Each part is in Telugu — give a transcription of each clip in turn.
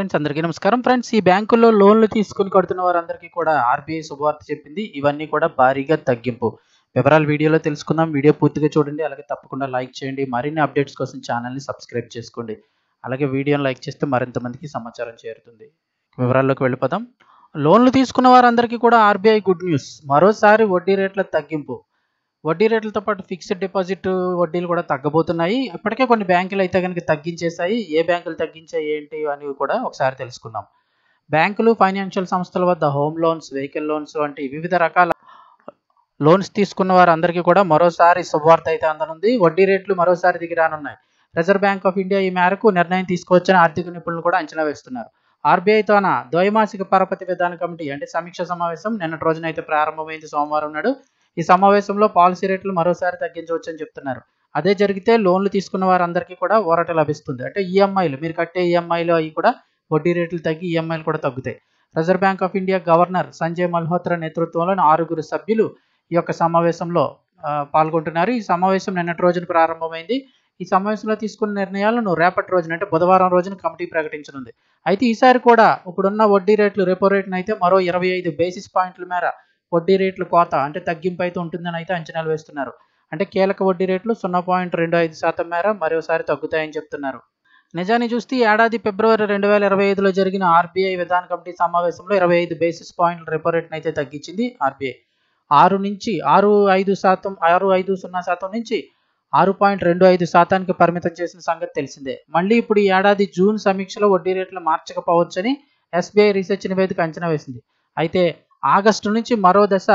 ఫ్రెండ్స్ అందరికీ నమస్కారం. ఫ్రెండ్స్ ఈ బ్యాంకుల్లో లోన్లు తీసుకుని కడుతున్న వారందరికీ కూడా ఆర్బీఐ శుభవార్త చెప్పింది. ఇవన్నీ కూడా భారీగా తగ్గింపు. వివరాలు వీడియోలో తెలుసుకుందాం. వీడియో పూర్తిగా చూడండి. అలాగే తప్పకుండా లైక్ చేయండి. మరిన్ని అప్డేట్స్ కోసం ఛానల్ని సబ్స్క్రైబ్ చేసుకోండి. అలాగే వీడియోని లైక్ చేస్తే మరింత మందికి సమాచారం చేరుతుంది. వివరాల్లోకి వెళ్ళిపోదాం. లోన్లు తీసుకున్న వారందరికీ కూడా ఆర్బీఐ గుడ్ న్యూస్. మరోసారి వడ్డీ రేట్ల తగ్గింపు. వడ్డీ రేట్లతో పాటు ఫిక్స్డ్ డిపాజిట్ వడ్డీలు కూడా తగ్గబోతున్నాయి. ఇప్పటికే కొన్ని బ్యాంకులు అయితే కనుక తగ్గించేశాయి. ఏ బ్యాంకులు తగ్గించాయి ఏంటి అని కూడా ఒకసారి తెలుసుకుందాం. బ్యాంకులు, ఫైనాన్షియల్ సంస్థల వద్ద హోమ్ లోన్స్, వెహికల్ లోన్స్ వంటి వివిధ రకాల లోన్స్ తీసుకున్న వారందరికీ కూడా మరోసారి శుభవార్త అయితే అందనుంది. వడ్డీ రేట్లు మరోసారి దిగి రానున్నాయి. రిజర్వ్ బ్యాంక్ ఆఫ్ ఇండియా ఈ మేరకు నిర్ణయం తీసుకోవచ్చని ఆర్థిక నిపుణులు కూడా అంచనా వేస్తున్నారు. ఆర్బీఐతోన ద్వైమాసిక పరపతి విధాన కమిటీ అంటే సమీక్ష సమావేశం నిన్నటి రోజున అయితే ప్రారంభమైంది. సోమవారం నాడు ఈ సమావేశంలో పాలసీ రేట్లు మరోసారి తగ్గించవచ్చని చెప్తున్నారు. అదే జరిగితే లోన్లు తీసుకున్న వారందరికీ కూడా ఊరట లభిస్తుంది. అంటే ఈఎంఐలు, మీరు కట్టే ఈఎంఐలు అవి కూడా వడ్డీ రేట్లు తగ్గి ఈఎంఐలు కూడా తగ్గుతాయి. Reserve bank of India governor Sanjay Malhotra నేతృత్వంలోని 6 సభ్యులు ఈ యొక్క సమావేశంలో పాల్గొంటున్నారు. ఈ సమావేశం నిన్నటి రోజున ప్రారంభమైంది. ఈ సమావేశంలో తీసుకున్న నిర్ణయాలను రేపటి రోజున అంటే బుధవారం రోజున కమిటీ ప్రకటించనుంది. అయితే ఈసారి కూడా ఇప్పుడున్న వడ్డీ రేట్లు రెపో రేటును అయితే మరో 25 బేసిస్ పాయింట్ల మేర వడ్డీ రేట్లు కోత అంటే తగ్గింపు అయితే ఉంటుందని అయితే అంచనాలు వేస్తున్నారు. అంటే కీలక వడ్డీ రేట్లు 0.25% మేర మరోసారి తగ్గుతాయని చెప్తున్నారు. నిజాన్ని చూస్తే ఈ ఏడాది ఫిబ్రవరి 2025లో జరిగిన ఆర్బీఐ విధాన కమిటీ సమావేశంలో 25 బేసిస్ పాయింట్ల రెపో రేటును అయితే తగ్గించింది ఆర్బీఐ. 6.50% నుంచి 6.25% పరిమితం చేసిన సంగతి తెలిసిందే. మళ్ళీ ఇప్పుడు ఈ ఏడాది జూన్ సమీక్షలో వడ్డీ రేట్లు మార్చకపోవచ్చని ఎస్బీఐ రీసెర్చ్ నివేదిక అంచనా వేసింది. అయితే ఆగస్టు నుంచి మరో దశ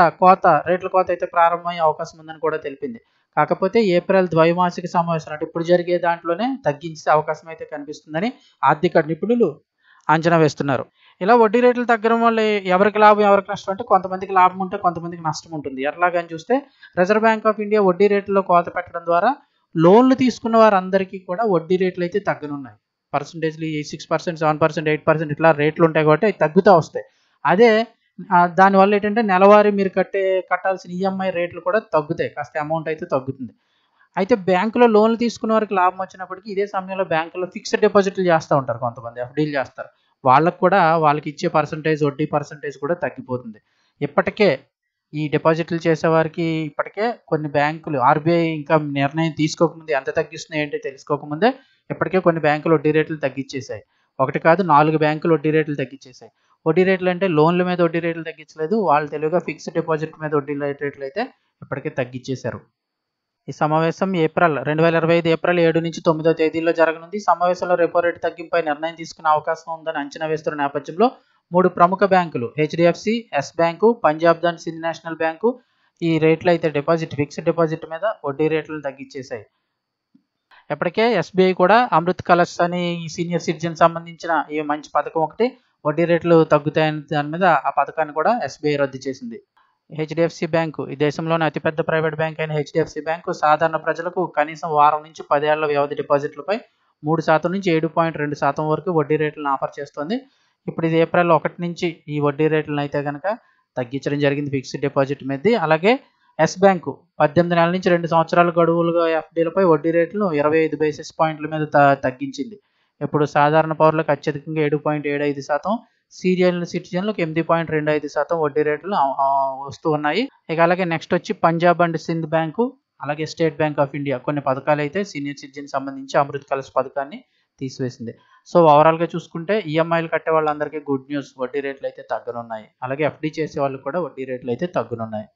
రేట్ల కోత అయితే ప్రారంభమయ్యే అవకాశం ఉందని కూడా తెలిపింది. కాకపోతే ఏప్రిల్ ద్వైమాసిక సమావేశం అంటే ఇప్పుడు జరిగే దాంట్లోనే తగ్గించే అవకాశం అయితే కనిపిస్తుందని ఆర్థిక నిపుణులు అంచనా వేస్తున్నారు. ఇలా వడ్డీ రేట్లు తగ్గడం వల్ల ఎవరికి లాభం ఎవరికి నష్టం అంటే కొంతమందికి లాభం ఉంటే కొంతమందికి నష్టం ఉంటుంది. ఎట్లాగని చూస్తే రిజర్వ్ బ్యాంక్ ఆఫ్ ఇండియా వడ్డీ రేట్లలో కోత పెట్టడం ద్వారా లోన్లు తీసుకున్న వారందరికీ కూడా వడ్డీ రేట్లు అయితే తగ్గనున్నాయి. పర్సంటేజ్లు 6%, 7%, 8% ఇట్లా రేట్లు ఉంటాయి కాబట్టి అవి తగ్గుతూ వస్తాయి. అదే దానివల్ల ఏంటంటే నెలవారీ మీరు కట్టాల్సిన ఈఎంఐ రేట్లు కూడా తగ్గుతాయి. కాస్త అమౌంట్ అయితే తగ్గుతుంది. అయితే బ్యాంకులో లోన్లు తీసుకున్న వారికి లాభం వచ్చినప్పటికీ ఇదే సమయంలో బ్యాంకులో ఫిక్స్డ్ డిపాజిట్లు చేస్తూ ఉంటారు. కొంతమంది ఎఫ్డీలు చేస్తారు. వాళ్ళకు కూడా వాళ్ళకి ఇచ్చే వడ్డీ పర్సంటేజ్ కూడా తగ్గిపోతుంది. ఇప్పటికే ఈ డిపాజిట్లు చేసేవారికి ఇప్పటికే కొన్ని బ్యాంకులు ఆర్బీఐ ఇంకా నిర్ణయం తీసుకోకముందే ఎంత తగ్గిస్తున్నాయి ఏంటో తెలుసుకోకముందే ఇప్పటికే కొన్ని బ్యాంకులు వడ్డీ రేట్లు తగ్గించేశాయి. ఒకటి కాదు 4 బ్యాంకులు వడ్డీ రేట్లు తగ్గించేశాయి. వడ్డీ రేట్లు అంటే లోన్ల మీద వడ్డీ రేట్లు తగ్గించలేదు. వాళ్ళు తెలుగుగా ఫిక్స్డ్ డిపాజిట్ మీద వడ్డీ రేట్లు అయితే ఇప్పటికే తగ్గించేశారు. ఈ సమావేశం 2025 ఏప్రిల్ 7 నుంచి 9వ తేదీల్లో జరగనుంది. ఈ సమావేశంలో రెపో రేటు తగ్గింపై నిర్ణయం తీసుకునే అవకాశం ఉందని అంచనా వేస్తున్న నేపథ్యంలో 3 ప్రముఖ బ్యాంకులు HDFC, Yes bank, Punjab and Sind national bank ఈ రేట్లు అయితే ఫిక్స్డ్ డిపాజిట్ మీద వడ్డీ రేట్లను తగ్గించేశాయి. ఇప్పటికే ఎస్బీఐ కూడా అమృత్ కలర్స్ అని ఈ సీనియర్ సిటిజన్ సంబంధించిన ఈ మంచి పథకం ఒకటి వడ్డీ రేట్లు తగ్గుతాయని దాని మీద ఆ పథకాన్ని కూడా ఎస్బీఐ రద్దు చేసింది. హెచ్డిఎఫ్సి బ్యాంకు ఈ దేశంలోని అతిపెద్ద ప్రైవేట్ బ్యాంక్ అయిన హెచ్డిఎఫ్సి బ్యాంకు సాధారణ ప్రజలకు కనీసం వారం నుంచి 10 ఏళ్ల వ్యవధి డిపాజిట్లపై 3% నుంచి 7.2% వరకు వడ్డీ రేట్లను ఆఫర్ చేస్తోంది. ఇప్పుడు ఇది ఏప్రిల్ 1 నుంచి ఈ వడ్డీ రేట్లను అయితే కనుక తగ్గించడం జరిగింది ఫిక్స్డ్ డిపాజిట్ మీద. అలాగే ఎస్ బ్యాంకు 18 నెలల నుంచి 2 సంవత్సరాల గడువులుగా ఎఫ్డీలపై వడ్డీ రేట్లను 25 బేసిస్ పాయింట్ల మీద తగ్గించింది. ఇప్పుడు సాధారణ పౌరులకు అత్యధికంగా 7.75%, సీనియర్ సిటిజన్లకు 8.25% వడ్డీ రేట్లు వస్తూ ఉన్నాయి. ఇక అలాగే నెక్స్ట్ వచ్చి పంజాబ్ అండ్ సింధ్ బ్యాంకు, అలాగే స్టేట్ బ్యాంక్ ఆఫ్ ఇండియా కొన్ని పథకాలు అయితే సీనియర్ సిటిజన్ సంబంధించి అమృత్ కలర్స్ పథకాన్ని తీసివేసింది. సో ఓవరాల్గా చూసుకుంటే ఈఎంఐలు కట్టే వాళ్ళందరికీ గుడ్ న్యూస్, వడ్డీ రేట్లు అయితే తగ్గనున్నాయి. అలాగే ఎఫ్డీ చేసే వాళ్ళు కూడా వడ్డీ రేట్లు అయితే తగ్గనున్నాయి.